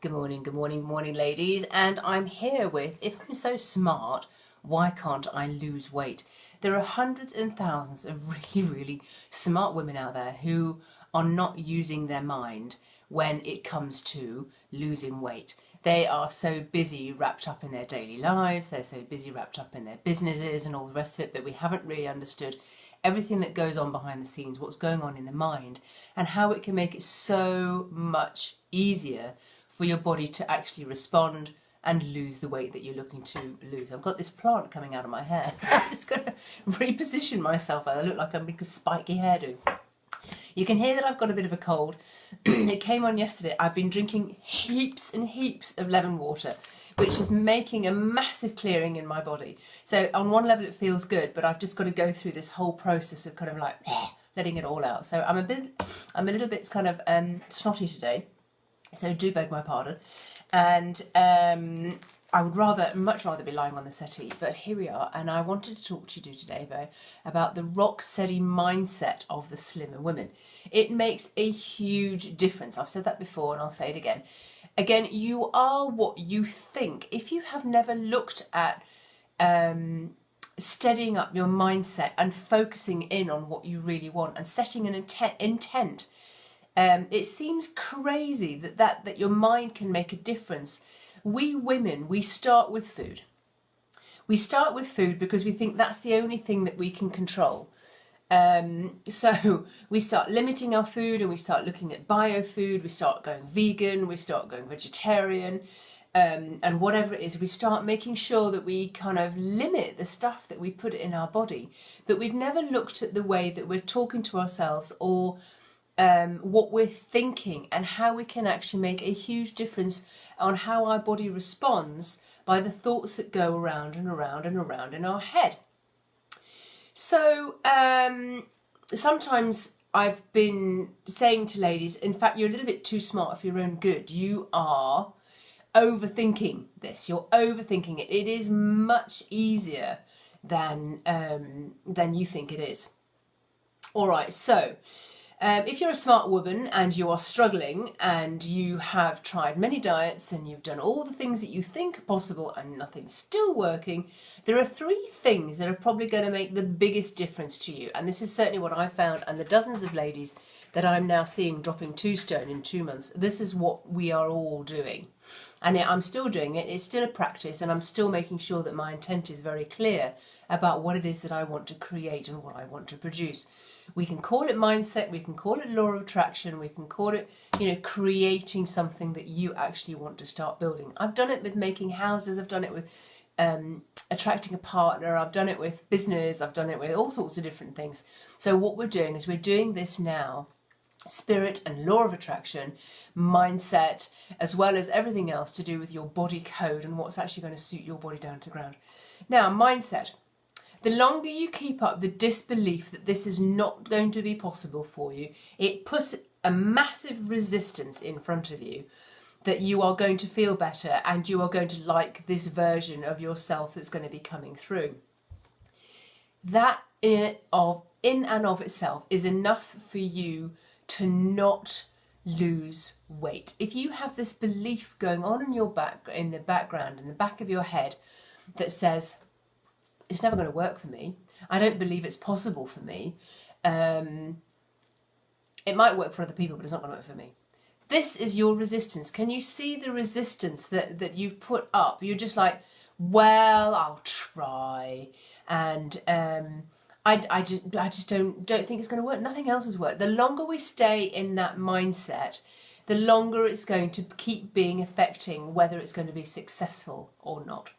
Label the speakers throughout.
Speaker 1: Good morning, ladies. And I'm here with, if I'm so smart, why can't I lose weight? There are hundreds and thousands of really smart women out there who are not using their mind when it comes to losing weight. They are so busy wrapped up in their daily lives, they're so busy wrapped up in their businesses and all the rest of it, that we haven't really understood everything that goes on behind the scenes, what's going on in the mind, and how it can make it so much easier for your body to actually respond and lose the weight that you're looking to lose. I've got this plant coming out of my hair. I'm just going to reposition myself. I look like a big spiky hairdo. You can hear that I've got a bit of a cold. It came on yesterday. I've been drinking heaps and heaps of lemon water, which is making a massive clearing in my body. So on one level it feels good, but I've just got to go through this whole process of kind of like letting it all out. So I'm a little bit kind of snotty today. So do beg my pardon. And I would much rather be lying on the settee, but here we are. And I wanted to talk to you today about the rock steady mindset of the slimmer women. It makes a huge difference. I've said that before and I'll say it again. Again, you are what you think. If you have never looked at steadying up your mindset and focusing in on what you really want and setting an intent, it seems crazy that your mind can make a difference. We women, we start with food. We start with food because we think that's the only thing that we can control. So we start limiting our food and we start looking at bio food, we start going vegan, we start going vegetarian, and whatever it is, we start making sure that we kind of limit the stuff that we put in our body. But we've never looked at the way that we're talking to ourselves or what we're thinking and how we can actually make a huge difference on how our body responds by the thoughts that go around and around and around in our head. So sometimes I've been saying to ladies, in fact, you're a little bit too smart for your own good. You are overthinking this. You're overthinking it. It is much easier than you think it is. All right, so if you're a smart woman and you are struggling and you have tried many diets and you've done all the things that you think are possible and nothing's still working, there are three things that are probably going to make the biggest difference to you. And this is certainly what I found, and the dozens of ladies that I'm now seeing dropping 2 stone in 2 months. This is what we are all doing. And I'm still doing it. It's still a practice, and I'm still making sure that my intent is very clear about what it is that I want to create and what I want to produce. We can call it mindset, we can call it law of attraction, we can call it, creating something that you actually want to start building. I've done it with making houses, I've done it with attracting a partner, I've done it with business, I've done it with all sorts of different things. So what we're doing is we're doing this now, spirit and law of attraction, mindset, as well as everything else to do with your body code and what's actually going to suit your body down to ground. Now, mindset. The longer you keep up the disbelief that this is not going to be possible for you, it puts a massive resistance in front of you that you are going to feel better and you are going to like this version of yourself that's going to be coming through. That in and of itself is enough for you to not lose weight. If you have this belief going on in the background, in the back of your head, that says, it's never going to work for me, I don't believe it's possible for me, it might work for other people, but it's not going to work for me. This is your resistance. Can you see the resistance that you've put up? You're just like, well, I'll try, and I just don't think it's going to work. Nothing else has worked. The longer we stay in that mindset, the longer it's going to keep being affecting whether it's going to be successful or not.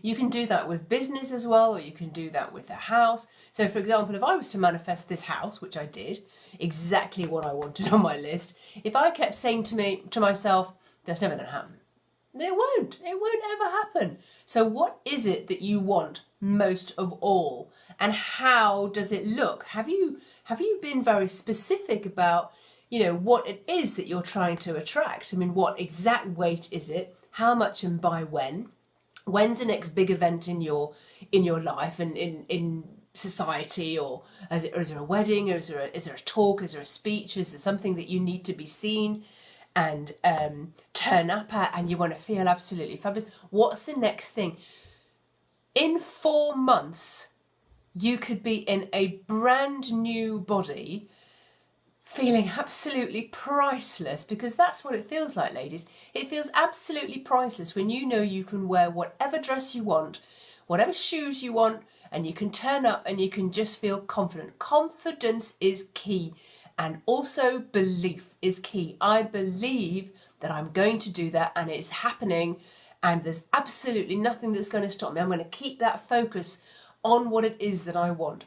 Speaker 1: You can do that with business as well, or you can do that with a house. So for example, if I was to manifest this house, which I did, exactly what I wanted on my list, if I kept saying to myself, that's never going to happen. It won't ever happen. So what is it that you want most of all? And how does it look? Have you been very specific about, what it is that you're trying to attract? I mean, what exact weight is it? How much and by when? When's the next big event in your life and in society, or is there a wedding, or is there a talk, is there a speech, is there something that you need to be seen and turn up at and you want to feel absolutely fabulous. What's the next thing? In 4 months, you could be in a brand new body, feeling absolutely priceless, because that's what it feels like, ladies. It feels absolutely priceless when you know you can wear whatever dress you want, whatever shoes you want, and you can turn up and you can just feel confident. Confidence is key, and also belief is key. I believe that I'm going to do that, and it's happening, and there's absolutely nothing that's going to stop me. I'm going to keep that focus on what it is that I want.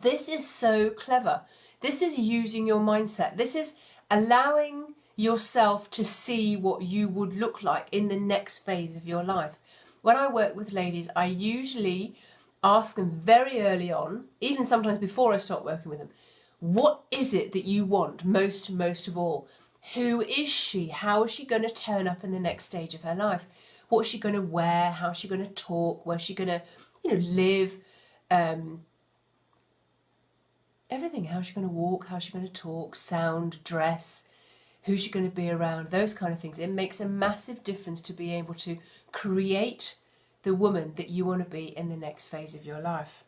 Speaker 1: This is so clever. This is using your mindset. This is allowing yourself to see what you would look like in the next phase of your life. When I work with ladies, I usually ask them very early on, even sometimes before I start working with them, what is it that you want most of all? Who is she? How is she going to turn up in the next stage of her life? What's she going to wear? How's she going to talk? Where's she going to, live? Everything. How's she going to walk? How's she going to talk? Sound, dress? Who's she going to be around? Those kind of things. It makes a massive difference to be able to create the woman that you want to be in the next phase of your life.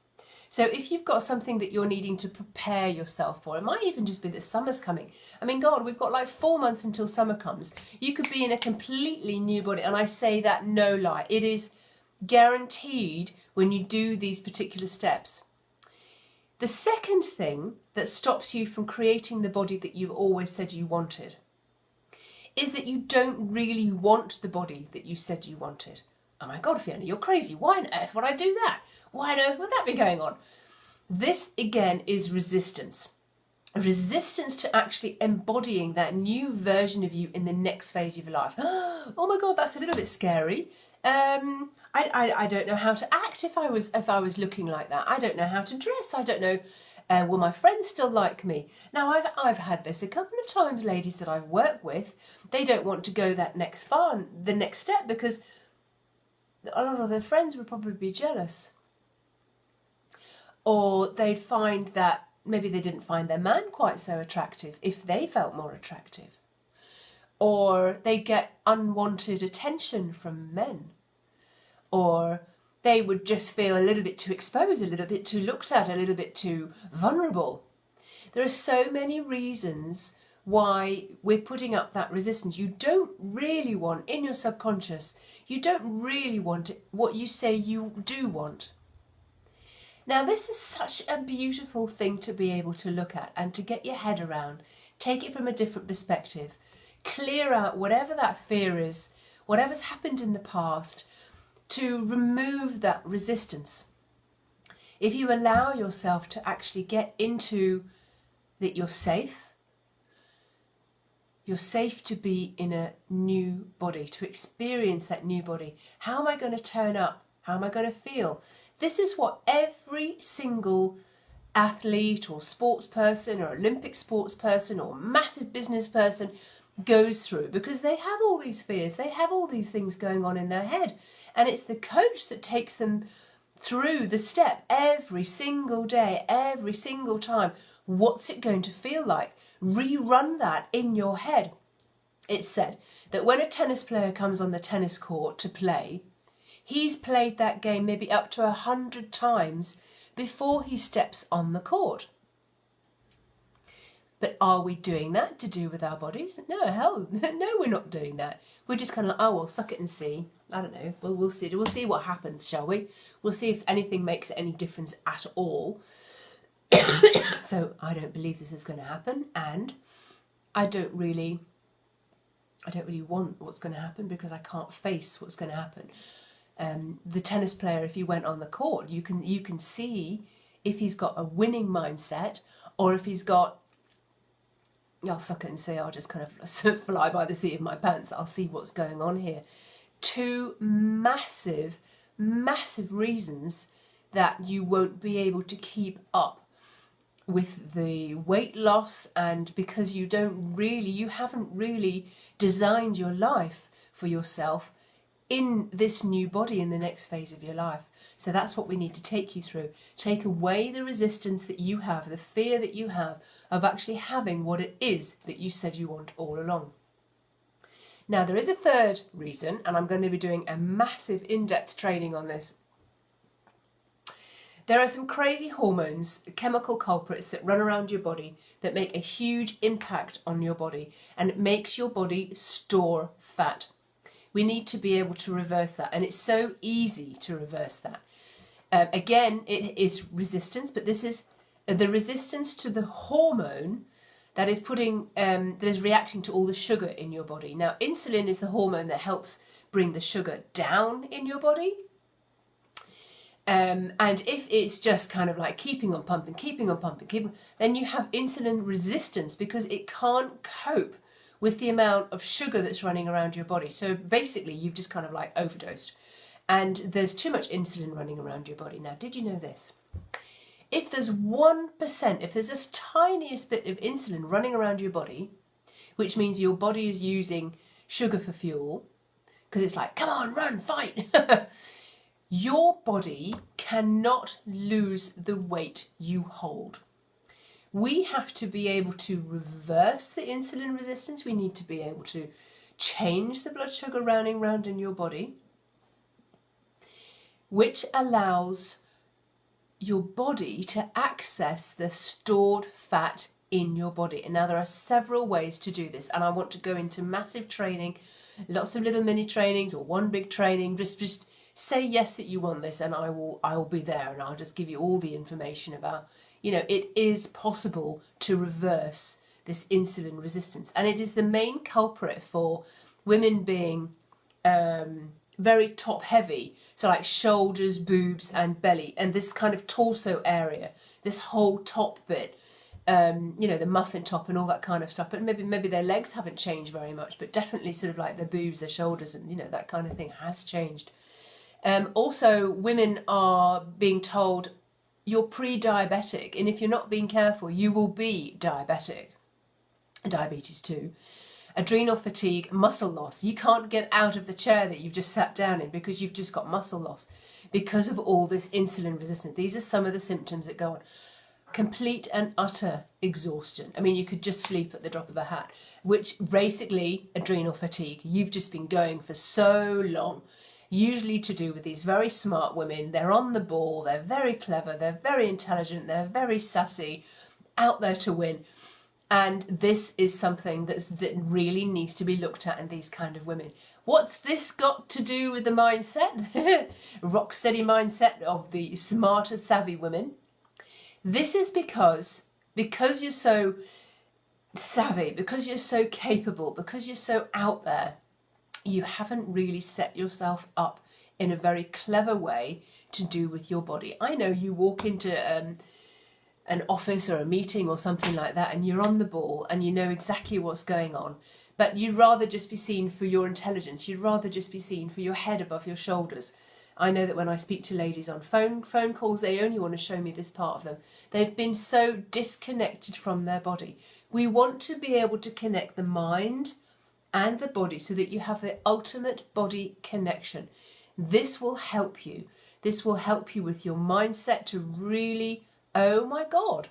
Speaker 1: So if you've got something that you're needing to prepare yourself for, it might even just be that summer's coming. I mean, God, we've got like 4 months until summer comes. You could be in a completely new body. And I say that no lie. It is guaranteed when you do these particular steps. The second thing that stops you from creating the body that you've always said you wanted is that you don't really want the body that you said you wanted. Oh my God, Fiona, you're crazy. Why on earth would I do that? Why on earth would that be going on? This, again, is resistance. Resistance to actually embodying that new version of you in the next phase of your life. Oh my God, that's a little bit scary. I don't know how to act if I was looking like that. I don't know how to dress. I don't know. Will my friends still like me? Now, I've had this a couple of times, ladies that I've worked with. They don't want to go that next far, the next step, because a lot of their friends would probably be jealous. Or they'd find that maybe they didn't find their man quite so attractive if they felt more attractive. Or they'd get unwanted attention from men. Or they would just feel a little bit too exposed, a little bit too looked at, a little bit too vulnerable. There are so many reasons why we're putting up that resistance. You don't really want, in your subconscious, you don't really want what you say you do want. Now, this is such a beautiful thing to be able to look at and to get your head around, take it from a different perspective, clear out whatever that fear is, whatever's happened in the past, to remove that resistance. If you allow yourself to actually get into that you're safe to be in a new body, to experience that new body. How am I going to turn up? How am I going to feel? This is what every single athlete or sports person or Olympic sports person or massive business person goes through, because they have all these fears, they have all these things going on in their head, and it's the coach that takes them through the step every single day, every single time. What's it going to feel like? Rerun that in your head. It's said that when a tennis player comes on the tennis court to play, he's played that game maybe up to 100 times before he steps on the court. But are we doing that to do with our bodies? No, hell, no, we're not doing that. We're just kind of like, oh, well, suck it and see. I don't know. Well, we'll see. We'll see what happens, shall we? We'll see if anything makes any difference at all. So I don't believe this is going to happen, and I don't really want what's going to happen, because I can't face what's going to happen. The tennis player, if you went on the court, you can see if he's got a winning mindset, or if he's got, I'll suck it and see, I'll just kind of fly by the seat of my pants, I'll see what's going on here. Two massive reasons that you won't be able to keep up with the weight loss, and because you haven't really designed your life for yourself in this new body in the next phase of your life. So that's what we need to take you through. Take away the resistance that you have, the fear that you have of actually having what it is that you said you want all along. Now, there is a third reason, and I'm going to be doing a massive in-depth training on this. There are some crazy hormones, chemical culprits that run around your body that make a huge impact on your body, and it makes your body store fat. We need to be able to reverse that, and it's so easy to reverse that. Again, it is resistance, but this is the resistance to the hormone that is reacting to all the sugar in your body. Now, insulin is the hormone that helps bring the sugar down in your body. And if it's just kind of like keeping on pumping, then you have insulin resistance because it can't cope with the amount of sugar that's running around your body. So basically, you've just kind of like overdosed. And there's too much insulin running around your body. Now, did you know this? If there's 1%, if there's this tiniest bit of insulin running around your body, which means your body is using sugar for fuel, because it's like, come on, run, fight, your body cannot lose the weight you hold. We have to be able to reverse the insulin resistance. We need to be able to change the blood sugar running around in your body, which allows your body to access the stored fat in your body. And now there are several ways to do this, and I want to go into massive training, lots of little mini trainings or one big training. Just say yes that you want this, and I will be there, and I'll just give you all the information about, it is possible to reverse this insulin resistance. And it is the main culprit for women being very top heavy, so like shoulders, boobs and belly, and this kind of torso area, this whole top bit, the muffin top and all that kind of stuff. But maybe their legs haven't changed very much, but definitely sort of like their boobs, their shoulders, and that kind of thing has changed. Also, women are being told you're pre-diabetic, and if you're not being careful, you will be diabetic. Diabetes too. Adrenal fatigue, muscle loss. You can't get out of the chair that you've just sat down in because you've just got muscle loss because of all this insulin resistance. These are some of the symptoms that go on. Complete and utter exhaustion. I mean, you could just sleep at the drop of a hat, which basically adrenal fatigue. You've just been going for so long. Usually to do with these very smart women. They're on the ball, they're very clever, they're very intelligent, they're very sassy, out there to win. And this is something that really needs to be looked at in these kind of women. What's this got to do with the mindset? Rock steady mindset of the smarter, savvy women. This is because you're so savvy, because you're so capable, because you're so out there, you haven't really set yourself up in a very clever way to do with your body. I know you walk into an office or a meeting or something like that, and you're on the ball and you know exactly what's going on, but you'd rather just be seen for your intelligence. You'd rather just be seen for your head above your shoulders. I know that when I speak to ladies on phone calls, they only want to show me this part of them. They've been so disconnected from their body. We want to be able to connect the mind and the body so that you have the ultimate body connection. This will help you. This will help you with your mindset to really, oh my God.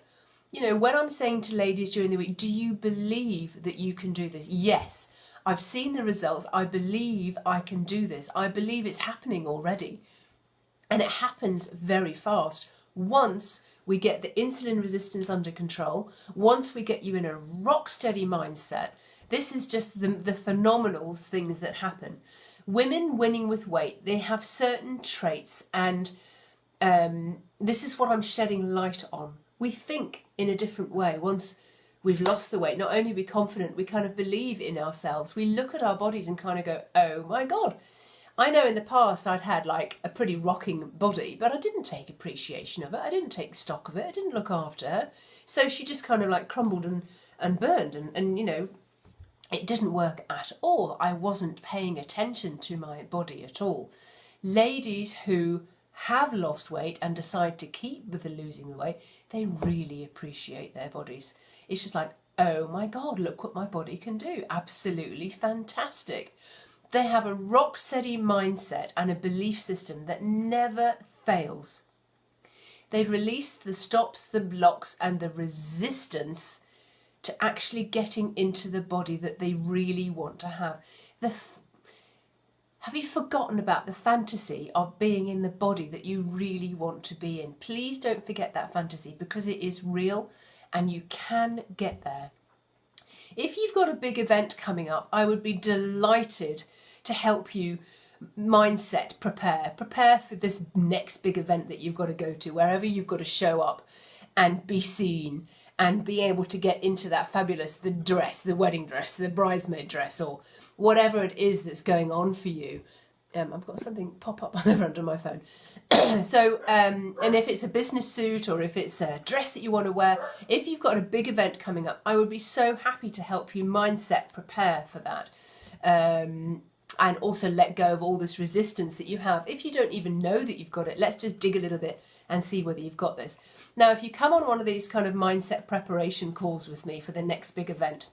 Speaker 1: When I'm saying to ladies during the week, do you believe that you can do this? Yes, I've seen the results. I believe I can do this. I believe it's happening already. And it happens very fast. Once we get the insulin resistance under control, once we get you in a rock steady mindset, this is just the phenomenal things that happen. Women winning with weight, they have certain traits, and this is what I'm shedding light on. We think in a different way. Once we've lost the weight, not only are we confident, we kind of believe in ourselves. We look at our bodies and kind of go, oh my God. I know in the past I'd had like a pretty rocking body, but I didn't take appreciation of it. I didn't take stock of it. I didn't look after her. So she just kind of like crumbled and burned and it didn't work at all. I wasn't paying attention to my body at all. Ladies who have lost weight and decide to keep with the losing the weight, they really appreciate their bodies. It's just like, oh my God, look what my body can do. Absolutely fantastic. They have a rock steady mindset and a belief system that never fails. They've released the stops, the blocks and the resistance to actually getting into the body that they really want to have. Have you forgotten about the fantasy of being in the body that you really want to be in? Please don't forget that fantasy, because it is real and you can get there. If you've got a big event coming up, I would be delighted to help you mindset prepare for this next big event that you've got to go to, wherever you've got to show up and be seen and be able to get into that fabulous, the dress, the wedding dress, the bridesmaid dress, or whatever it is that's going on for you. I've got something pop up on the front of my phone. So, and if it's a business suit or if it's a dress that you want to wear, if you've got a big event coming up, I would be so happy to help you mindset prepare for that. And also let go of all this resistance that you have. If you don't even know that you've got it, let's just dig a little bit and see whether you've got this. Now, if you come on one of these kind of mindset preparation calls with me for the next big event,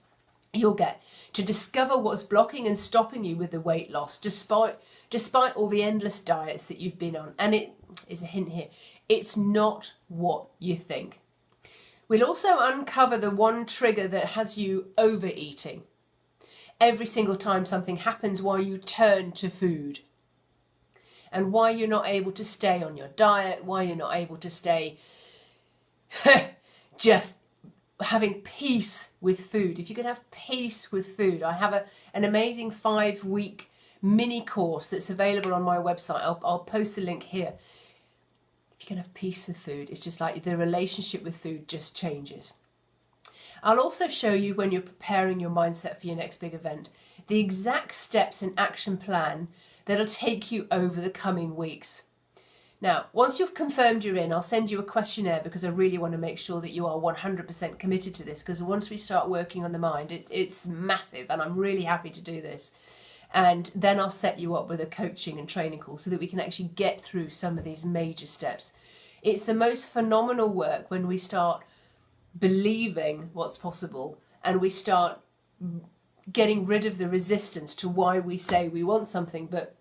Speaker 1: you'll get to discover what's blocking and stopping you with the weight loss, despite all the endless diets that you've been on. And it is a hint here, it's not what you think. We'll also uncover the one trigger that has you overeating. Every single time something happens, why you turn to food, and why you're not able to stay on your diet, why you're not able to stay just having peace with food. If you can have peace with food, I have an amazing 5-week mini course that's available on my website. I'll post the link here. If you can have peace with food, it's just like the relationship with food just changes. I'll also show you, when you're preparing your mindset for your next big event, the exact steps and action plan that'll take you over the coming weeks. Now, once you've confirmed you're in, I'll send you a questionnaire, because I really want to make sure that you are 100% committed to this, because once we start working on the mind, it's massive, and I'm really happy to do this. And then I'll set you up with a coaching and training call so that we can actually get through some of these major steps. It's the most phenomenal work when we start believing what's possible and we start getting rid of the resistance to why we say we want something, but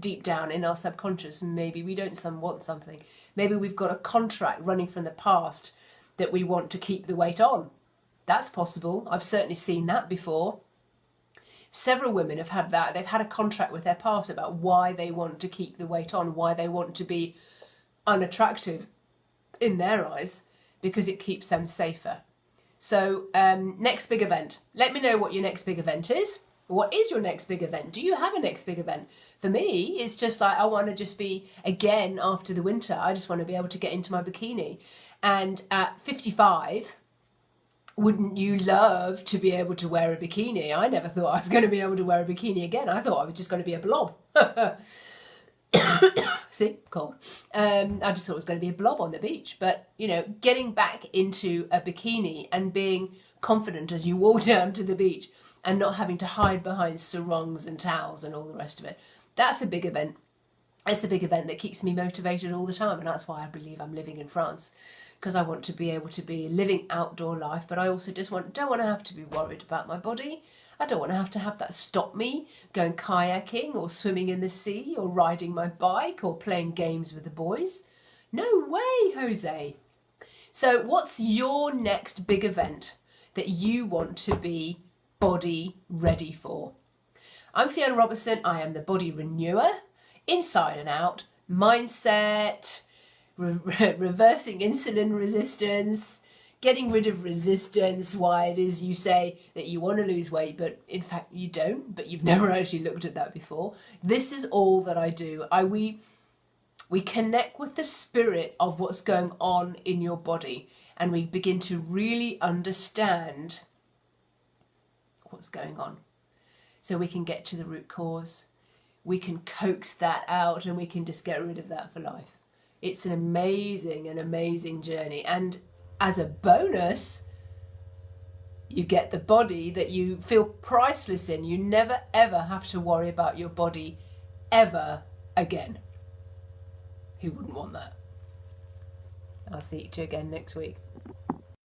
Speaker 1: deep down in our subconscious maybe we don't want something. Maybe we've got a contract running from the past that we want to keep the weight on. That's possible. I've certainly seen that before. Several women have had that. They've had a contract with their past about why they want to keep the weight on, why they want to be unattractive in their eyes, because it keeps them safer. So next big event. Let me know what your next big event is. What is your next big event? Do you have a next big event? For me, it's just like, I want to just be, again, after the winter, I just want to be able to get into my bikini. And at 55, wouldn't you love to be able to wear a bikini? I never thought I was going to be able to wear a bikini again. I thought I was just going to be a blob. See, cold. I just thought it was going to be a blob on the beach. But, you know, getting back into a bikini and being confident as you walk down to the beach and not having to hide behind sarongs and towels and all the rest of it. That's a big event. It's a big event that keeps me motivated all the time. And that's why I believe I'm living in France, because I want to be able to be living outdoor life. But I also just don't want to have to be worried about my body. I don't want to have that stop me going kayaking or swimming in the sea or riding my bike or playing games with the boys. No way, Jose. So what's your next big event that you want to be body ready for? I'm Fiona Robertson. I am the body renewer, inside and out, mindset, reversing insulin resistance, getting rid of resistance, why it is you say that you want to lose weight, but in fact you don't, but you've never actually looked at that before. This is all that I do. We connect with the spirit of what's going on in your body, and we begin to really understand what's going on. So we can get to the root cause. We can coax that out, and we can just get rid of that for life. It's an amazing journey. And as a bonus, you get the body that you feel priceless in. You never ever have to worry about your body ever again. Who wouldn't want that? I'll see you again next week.